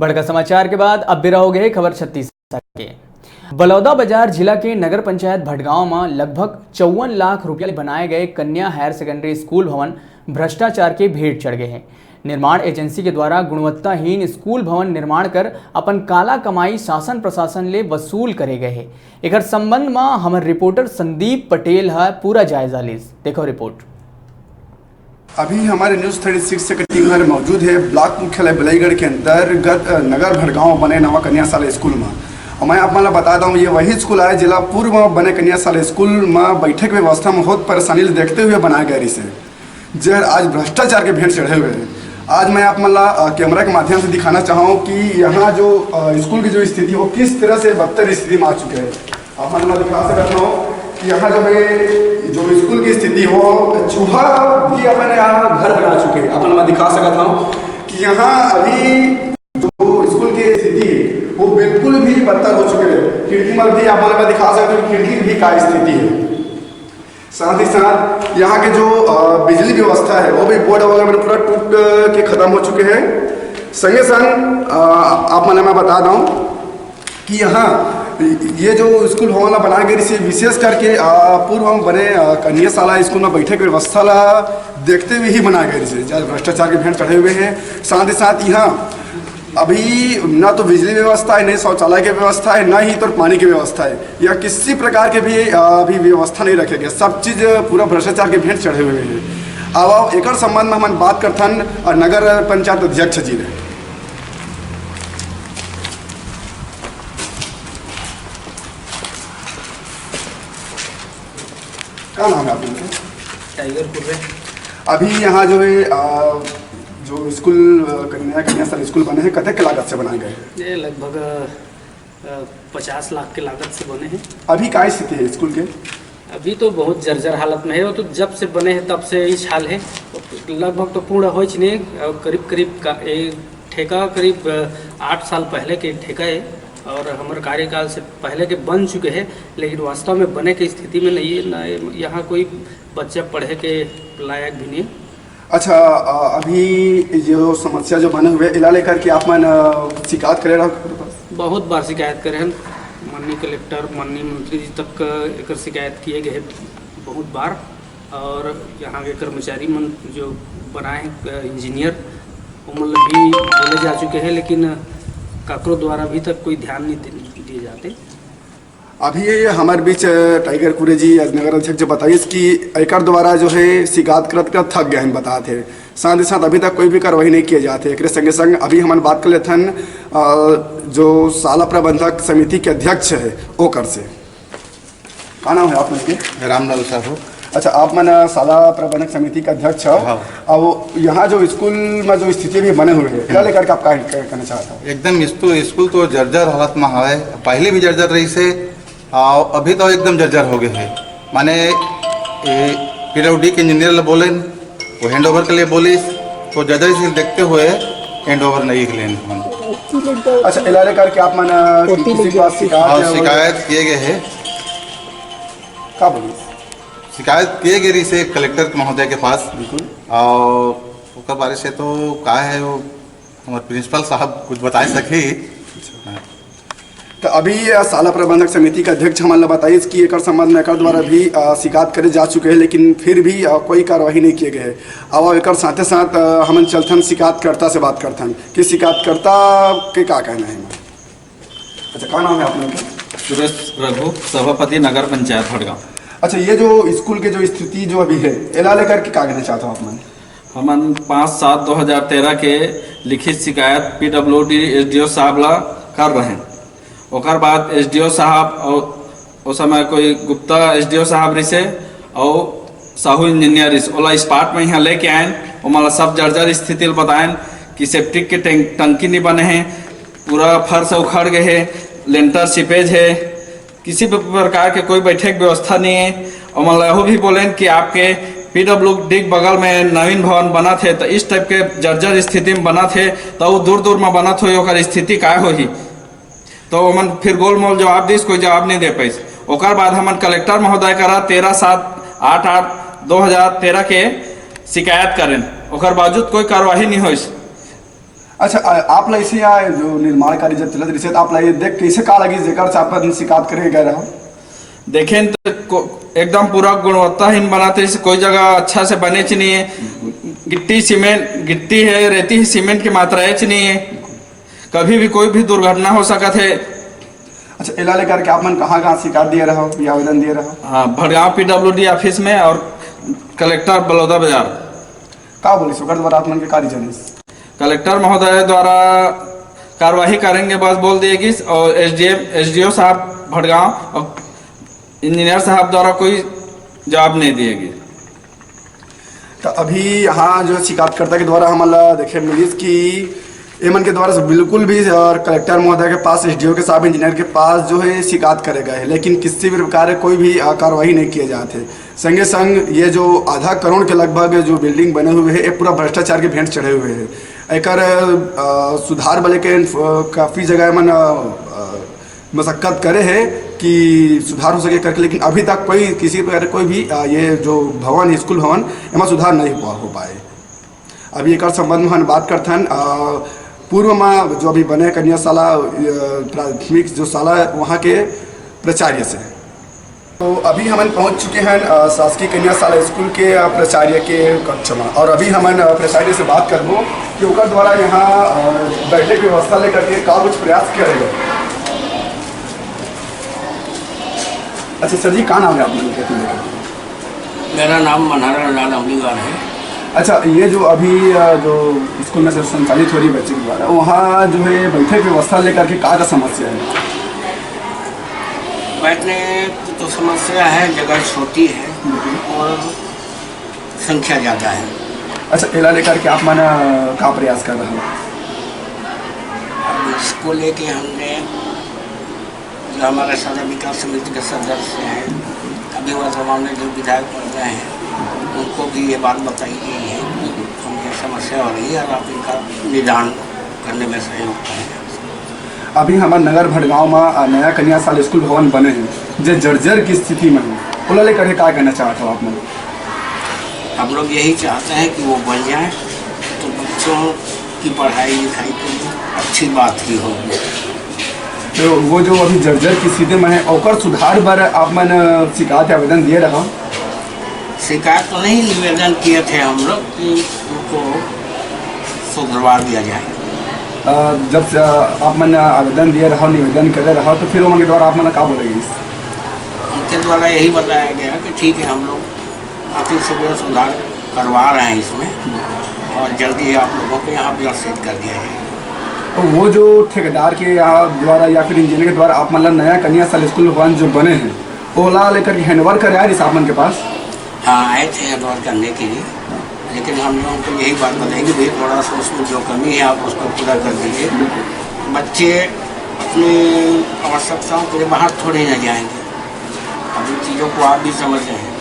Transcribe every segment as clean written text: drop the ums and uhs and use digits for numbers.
बड़का समाचार के बाद अब भी रहोगे खबर छत्तीसगढ़ के। बलौदा बाजार जिला के नगर पंचायत भटगांव में लगभग 54 लाख रुपया बनाए गए कन्या हायर सेकेंडरी स्कूल भवन भ्रष्टाचार के भेंट चढ़ गए हैं। निर्माण एजेंसी के द्वारा गुणवत्ताहीन स्कूल भवन निर्माण कर अपन काला कमाई शासन प्रशासन ले वसूल करे गए हैं। एक संबंध में हमारे रिपोर्टर संदीप पटेल है पूरा जायजा लीज। देखो रिपोर्ट। अभी हमारे न्यूज़ 36 से टीम हमारे मौजूद है ब्लॉक मुख्यालय बलईगढ़ के अंतर्गत नगर भटगांव बने नवा कन्या शाला स्कूल में। और मैं आप मतलब बता दूँ ये वही स्कूल है जिला पूर्व में बने कन्या शाला स्कूल में बैठक व्यवस्था में बहुत परेशानी देखते हुए बनाया गया इसे जहर आज भ्रष्टाचार के भेंट चढ़े हुए हैं। आज मैं आप मतलब कैमरा के माध्यम से दिखाना चाहूँ कि यहाँ जो स्कूल की जो स्थिति हो किस तरह से बदतर स्थिति में आ चुके हैं। आप मतलब दिखा सकता हूँ कि यहाँ जो है जो स्कूल की स्थिति हो चूहा भी अपने यहाँ घर बना चुके हैं। अपन मैं दिखा सकता हूँ कि यहाँ अभी जो स्कूल की स्थिति है वो बिल्कुल भी बदतर हो चुके हैं। खिड़की में भी आप मैं दिखा सकता हूँ खिड़की भी का स्थिति है। साथ ही साथ यहाँ के जो बिजली व्यवस्था है वो भी बोर्ड वगैरह पूरा टूट के खत्म हो चुके हैं। संगे संग आप मैं बता दूँ कि यहाँ ये जो स्कूल भवन बनाया गया इसे विशेष करके पूर्व हम बने कन्या शाला स्कूल में बैठक व्यवस्था ला देखते हुए ही बनाया गया इसे जहाँ भ्रष्टाचार के भेंट चढ़े हुए हैं। साथ ही साथ यहाँ अभी ना तो बिजली व्यवस्था है, नहीं शौचालय की व्यवस्था है, ना ही तो पानी की व्यवस्था है। या किसी प्रकार के भी अभी व्यवस्था नहीं रखे गए। सब चीज़ पूरा भ्रष्टाचार के भेंट चढ़े हुए हैं। अब एक संबंध में हम बात करथन नगर पंचायत अध्यक्ष जी ने। क्या नाम है आपका? टाइगर कुर्रे। अभी यहाँ जो है जो स्कूल कन्या शाला स्कूल बने हैं कतक की लागत से बनाए गए? ये लगभग 50 लाख के लागत से बने हैं। अभी क्या स्थिति है स्कूल के? अभी तो बहुत जर्जर हालत में है। वो तो जब से बने हैं तब से इस हाल है। लगभग तो पूर्ण हो नहीं, करीब करीब का ठेका करीब 8 साल पहले के ठेका है और हमारे कार्यकाल से पहले के बन चुके हैं, लेकिन वास्तव में बने की स्थिति में नहीं है। ना यहाँ कोई बच्चा पढ़े के लायक भी नहीं। अच्छा, अभी जो समस्या जो बने हुए इला लेकर के आप मन शिकायत करे रहा? बहुत बार शिकायत करे हैं। माननीय कलेक्टर माननीय मंत्री जी तक एक शिकायत किए गए बहुत बार। और यहाँ के कर्मचारी मन जो बनाए इंजीनियर वो मतलब भी बोले जा चुके हैं, लेकिन काकरों द्वारा अभी तक कोई ध्यान नहीं दिए जाते। अभी हमारे बीच टाइगर कुरे जी नगर अध्यक्ष जो बताइए कि एकर द्वारा जो है शिकायत कर थक गए हैं बता थे। साथ ही साथ अभी तक कोई भी कार्रवाई नहीं किए जाते। एक संगे संग अभी हमारे बात कर लेते हैं जो शाला प्रबंधक समिति के अध्यक्ष है ओकर से। क्या नाम है आप लोग के? रामलाल साहू। अच्छा, आप मन शाला प्रबंधक समिति का अध्यक्ष हो। हाँ। अब यहाँ जो स्कूल में जो स्थिति भी बने हुए हैं क्या लेकर के आप क्या कहना चाहते हो? एकदम स्कूल तो जर्जर हालत में है। पहले भी जर्जर रही से और अभी तो एकदम जर्जर हो गए हैं। माने PWD के इंजीनियर बोले वो हैंड ओवर के लिए बोलिस तो जर्जर से देखते हुए हैंड ओवर नहीं के लिए। अच्छा, इलाले करके आप मन किसी के पास शिकायत किए गए हैं। क्या बोलिए? शिकायत किए गए से कलेक्टर महोदय के पास। बिल्कुल। और बारे से तो का है वो हमारे प्रिंसिपल साहब कुछ बता सके। तो अभी शाला प्रबंधक समिति का अध्यक्ष हमारे बताइए कि एक संबंध में एक द्वारा भी शिकायत करे जा चुके हैं, लेकिन फिर भी कोई कार्रवाई नहीं किए गए। अब एक साथ साथ हम चलथन शिकायतकर्ता से बात करथन कि शिकायतकर्ता के क्या कहना है। अच्छा, क्या नाम है आप लोग? सुरेश रघु, सभापति नगर पंचायत भटगांव। अच्छा, ये जो स्कूल के जो स्थिति जो अभी है इला लेकर के क्या कहना चाहते हो आप मन? हमन 5/7/2013 के लिखित शिकायत PWD SDO साहब ला कर रहे हैं। ओकर बाद SDO साहब और उस समय कोई गुप्ता SDO साहब रिसे और साहू इंजीनियर ओला स्पाट में यहाँ लेके आए। वो सब जर्जर स्थिति बताएं कि सेप्टिक के टंकी नहीं बने हैं, पूरा फर्श उखड़ गए है, लेंटर सिपेज है, किसी भी प्रकार के कोई बैठक व्यवस्था नहीं है। और यह भी बोले कि आपके PWD बगल में नवीन भवन बना थे तो इस टाइप के जर्जर स्थिति में बना थे तो वो दूर दूर में बना थे स्थिति क्या हो ही। तो मन फिर गोल मोल जवाब दी, कोई जवाब नहीं दे पाई। ओकर बाद हमन कलेक्टर महोदय करा 13/7/8/2013 के शिकायत करें, ओकर बावजूद कोई कार्रवाई नहीं हुई। अच्छा आप ला इसे यहाँ जो निर्माण कार्य जब चलत रही आप ला ये देख कैसे का लगी जेकर से आप शिकायत करे गए रहो? देखें तो एकदम पूरा गुणवत्ताहीन बनाते हैं, कोई जगह अच्छा से बने च नहीं है, गिट्टी है, रेती है, सीमेंट की मात्रा है नहीं है, कभी भी कोई भी दुर्घटना हो सकत है। अच्छा इला लेकर के आप मन कहाँ शिकायत दिए रहो या आवेदन दिए रहो? हाँ, भड़गांव PWD ऑफिस में और कलेक्टर बलौदा बाजार। का बोली सुकर द्वारा आप मन के कार्य जनिस कलेक्टर महोदय द्वारा कार्यवाही करेंगे बस बोल दिएगी, और SDO साहब भड़गांव और इंजीनियर साहब द्वारा कोई जवाब नहीं दिएगी। तो अभी यहाँ जो शिकायतकर्ता के द्वारा हमारा देखे मिली कि एमन के द्वारा से बिल्कुल भी और कलेक्टर महोदय के पास SDO के साहब इंजीनियर के पास जो है शिकायत करे गए हैं, लेकिन किसी भी प्रकार कोई भी कार्रवाई नहीं किए जाते। संगे संग ये जो आधा करोड़ के लगभग जो बिल्डिंग बने हुए हैं ये पूरा भ्रष्टाचार के भेंट चढ़े हुए हैं। एक सुधार बले के काफ़ी जगह मन मशक्कत करे है कि सुधार हो सके करके, लेकिन अभी तक कोई किसी प्रकार कोई भी ये जो भवन स्कूल भवन एमा सुधार नहीं हो पाए। अभी एक संबंध में हम बात करथन पूर्व में जो अभी बने कन्याशाला प्राथमिक जो शाला वहाँ के प्राचार्य से। तो अभी हम पहुँच चुके हैं शासकीय कन्याशाला स्कूल के प्राचार्य के कक्ष में, और अभी हम प्राचार्य से बात करबो कि ओकर द्वारा यहाँ बैठने की व्यवस्था लेकर के का कुछ प्रयास करे गए। अच्छा सर जी, कहाँ नाम है आप? मेरा नाम मनहरा लाल अमलीवाल है। अच्छा ये जो अभी जो स्कूल में संचालित हो रही बच्चे के द्वारा वहाँ जो है बैठक व्यवस्था लेकर के का समस्या है? बैठने की तो समस्या है, जगह छोटी है और संख्या ज़्यादा है। अच्छा इला लेकर के आप माना का प्रयास कर रहे हो? अब इसको लेके हमने जो हमारे सदर विकास समिति के सदस्य हैं, अभी वर्तमान में जो विधायक बन रहे हैं, उनको भी ये बात बताई गई है कि हमें समस्या हो रही है और आप इनका निदान करने में सहयोग करें। अभी हमारे नगर भड़गांव में नया कन्याशाला स्कूल भवन बने हैं जो जर्जर की स्थिति में है, उन्हें लेकर के क्या कहना चाहते हो आप लोग? हम लोग यही चाहते हैं कि वो बन जाए तो बच्चों की पढ़ाई लिखाई के लिए अच्छी बात ही होगी। तो वो जो अभी जर्जर की स्थिति में है और सुधार पर आप मन शिकायत आवेदन दिए रहा? शिकायत तो नहीं, निवेदन किए थे हम लोग कि उनको सुधरवा दिया जाए। जब आप मन आवेदन दिए रहा, निवेदन करे रहा, तो फिर उनके द्वारा आप मन क्या बोलेगी? उनके द्वारा यही बताया गया कि ठीक है, हम लोग अति शीघ्र सुधार करवा रहे हैं इसमें और जल्दी ही आप लोगों को यहाँ व्यवस्थित कर दिया जाए। तो वो जो ठेकेदार के द्वारा या फिर इंजीनियर के द्वारा आप मतलब नया कन्याशाला स्कूल भवन जो बने हैं ओला लेकर के हैंडओवर करे आए इस आपमन के पास? हाँ, आए थे हैंडओवर करने के लिए, लेकिन हम लोगों को यही बात बताएंगे भाई थोड़ा सा उसमें जो कमी है आप उसको पूरा कर दीजिए। बच्चे अपनी आवश्यकताओं के लिए बाहर थोड़े न जाएंगे। अब इन चीज़ों को आप भी समझ रहे हैं,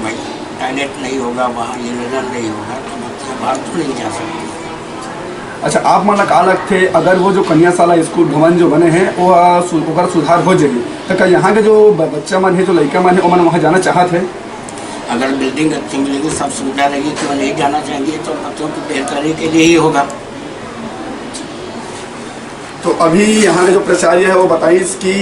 भाई टॉयलेट नहीं होगा वहाँ, ये नजर नहीं होगा तो बच्चे बाहर थोड़े नहीं जा सकते। अच्छा आप मन का लगते अगर वो जो कन्याशाला स्कूल भवन जो बने हैं वो अगर सुधार हो जाएगी तो क्या यहाँ के जो बच्चा मन है जो लड़का मन है वो मन वहाँ जाना चाहते हैं? अगर बिल्डिंग अच्छी मिलेगी, सब सुविधा रहेगी, क्यों नहीं जाना चाहेंगे? तो बच्चों की बेहतरी के लिए ही होगा। तो अभी यहाँ के जो प्राचार्य है वो बताइए कि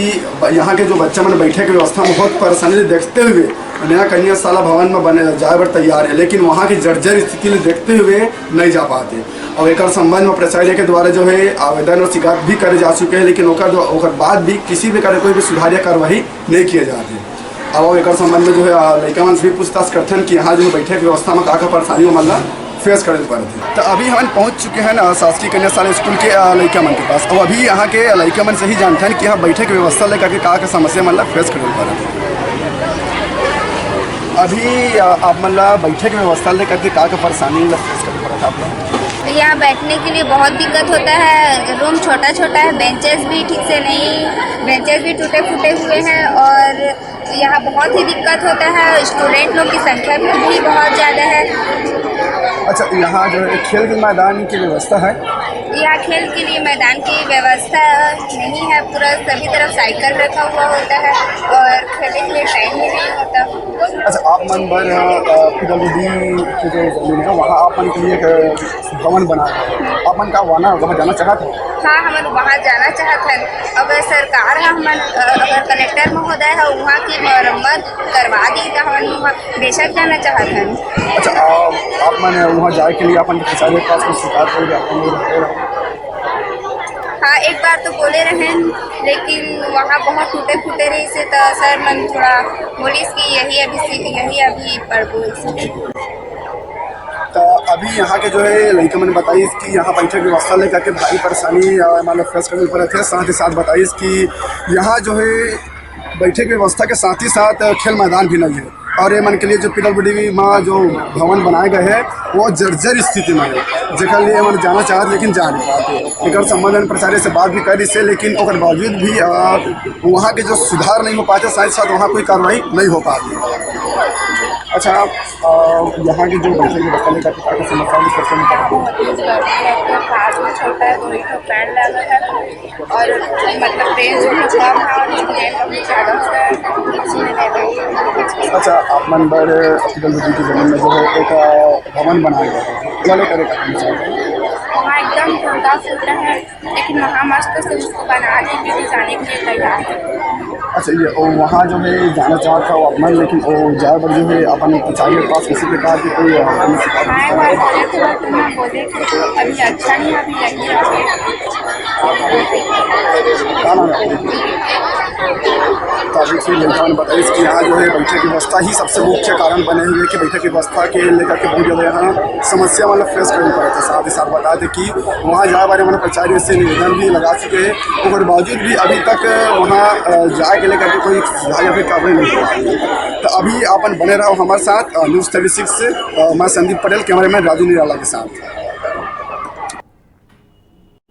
यहाँ के जो बच्चा मन बैठे की व्यवस्था में बहुत परेशानी देखते हुए नया कन्याशाला भवन में बने जाए पर तैयार है, लेकिन वहाँ की जर्जर स्थिति में देखते हुए नहीं जा पाते। और एक संबंध में प्राचार्य के द्वारा जो है आवेदन और शिकायत भी करे जा चुके हैं, लेकिन ओकर बाद भी किसी भी तरह कोई भी सुधारिया कार्रवाई नहीं किए जाते। अब एक संबंध में जो है लड़का मन से भी पूछताछ करते हैं कि यहाँ जो बैठे की व्यवस्था में का परेशानी मतलब फेस करे पड़े। तो अभी हम पहुँच चुके हैं शासकीय कन्याशाला स्कूल के लड़का मन के पास, और अभी यहाँ के लड़का मन से ही जानते हैं कि यहाँ बैठे की व्यवस्था लेकर के का समस्या मतलब फेस करे पड़े। अभी आप मतलब बैठे की व्यवस्था लेकर के का परेशानी मतलब फेस करना पड़ा था आप लोग? यहाँ बैठने के लिए बहुत दिक्कत होता है। रूम छोटा छोटा है, बेंचेस भी ठीक से नहीं, बेंचेस भी टूटे फूटे हुए हैं और यहाँ बहुत ही दिक्कत होता है। स्टूडेंट लोग की संख्या भी बहुत ज़्यादा है। अच्छा, यहाँ जो है खेल के मैदान की व्यवस्था है? यहाँ खेल के लिए मैदान की व्यवस्था नहीं है, पूरा सभी तरफ साइकिल रखा हुआ होता है और खेलने के लिए टाइम भी नहीं होता। अच्छा, आप मन भर PWD की जो जमीन है वहाँ आप मन के लिए एक भवन बना है, आप मन का वहाँ जाना चाहते हैं? हाँ, हम वहाँ जाना चाहते हैं। अगर सरकार हमन अगर कलेक्टर महोदय है वहाँ की मरम्मत करवा दी तो हम वहाँ बेशक जाना चाहते हैं। अच्छा, आप मन वहाँ जाए के लिए अपन कचहरी के पास कुछ शिकायत कर दिया? हाँ, एक बार तो बोले रहे, लेकिन वहाँ बहुत टूटे फूटे रही से तो सर मन थोड़ा बोलिस कि यही अभी पढ़ो। तो अभी यहाँ के जो है लड़के मैंने बताइए कि यहाँ बैठक व्यवस्था लेकर के भारी परेशानी मतलब फेस करने पड़े थे। साथ ही साथ बताइए कि यहाँ जो है बैठक व्यवस्था के साथ ही साथ खेल मैदान भी नहीं है और ये मन के लिए जो PWD में जो भवन बनाए गए हैं वो जर्जर स्थिति में है, जगह लिए मन जाना चाहते लेकिन जा नहीं पाते। एक संबंधन प्रचार्य से बात भी कर इससे, लेकिन और बावजूद भी वहाँ के जो सुधार नहीं हो पाते, साथ ही साथ वहाँ कोई कार्रवाई नहीं हो पाती। अच्छा, यहाँ की जो बैठक व्यवस्था लेकर के समस्या छोटा है, 2 फैन लगा है और मतलब बेंच कम है। अच्छा, आप मन पर PWD की जमीन में जो है एक भवन बनाया गया है, क्या करेगा? वहाँ एकदम टूटा फूटा है, लेकिन वहाँ मस्त से उसको बना देंगे तो जाने के लिए तैयार है। अच्छा, ये वहाँ जो है जाना चाहता वो अपना, लेकिन वो जाए पर जो है अपन कचहरी के पास किसी प्रकार की कोई बोले अभी अच्छा नहीं, अभी यही तो अभी फिर लड़का ने बताइए कि यहाँ जो है बैठक की व्यवस्था ही सबसे मुख्य कारण बने हुए कि बैठक की व्यवस्था के लेकर के बहुत ज़्यादा यहाँ समस्या मतलब फेस करनी पड़े थे। साथ ही साथ बता दें कि वहाँ जाए बारे मैंने प्रचार्य से निवेदन भी लगा चुके हैं, और बावजूद भी अभी तक वहाँ जाए के लेकर के कोई सुधार या फिर कार्रवाई नहीं हुई। तो अभी अपन बने रहो हमारे साथ न्यूज़ 36 से मैं संदीप पटेल, कैमरामैन राजू निराला के साथ।